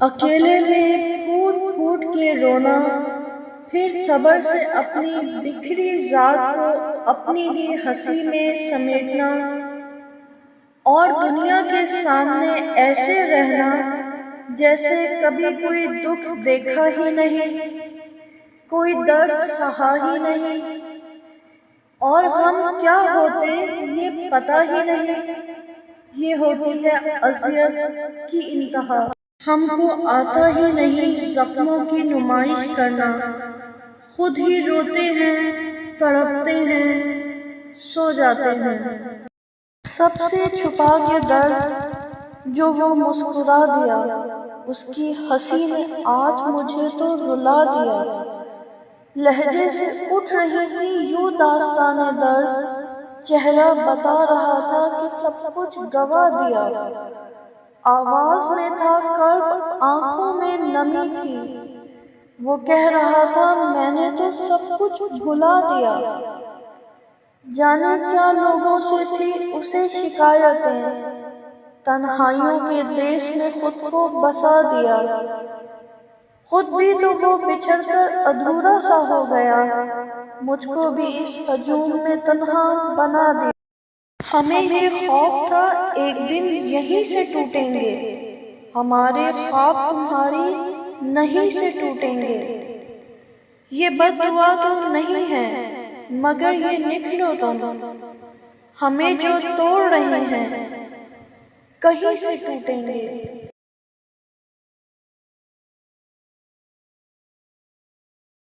اکیلے میں پھوٹ پھوٹ کے رونا، پھر صبر سے اپنی بکھری ذات کو اپنی ہی ہنسی میں سمیٹنا، اور دنیا کے سامنے ایسے رہنا جیسے کبھی کوئی دکھ دیکھا ہی نہیں، کوئی درد سہا ہی نہیں، اور غم کیا ہوتے یہ پتہ ہی نہیں۔ یہ ہوتی ہے اذیت کی انتہا۔ ہم کو آتا ہی نہیں زخموں کی نمائش کرنا، خود ہی روتے ہیں، تڑپتے ہیں، سو جاتے ہیں۔ سب سے چھپا کے درد جو وہ مسکرا دیا، اس کی ہنسی نے آج مجھے تو رلا دیا۔ لہجے سے اٹھ رہی تھی یوں داستان درد، چہرہ بتا رہا تھا کہ سب کچھ گنوا دیا۔ آواز میں تھا کرب، آنکھوں میں نمی تھی، وہ کہہ رہا تھا میں نے تو سب کچھ بھلا دیا۔ جانے کیا لوگوں سے تھی اسے شکایتیں، تنہائیوں کے دیس میں خود کو بسا دیا۔ خود بھی تو وہ بچھڑ کر ادھورا سا ہو گیا، مجھ کو بھی اس ہجوم میں تنہا بنا دیا۔ ہمیں یہ خوف تھا ایک دن یہیں سے ٹوٹیں گے، ہمارے خواب تمہاری نہیں سے ٹوٹیں گے۔ یہ بد دعا تو نہیں ہے مگر یہ نکلو تم، ہمیں جو توڑ رہے ہیں کہیں سے ٹوٹیں گے۔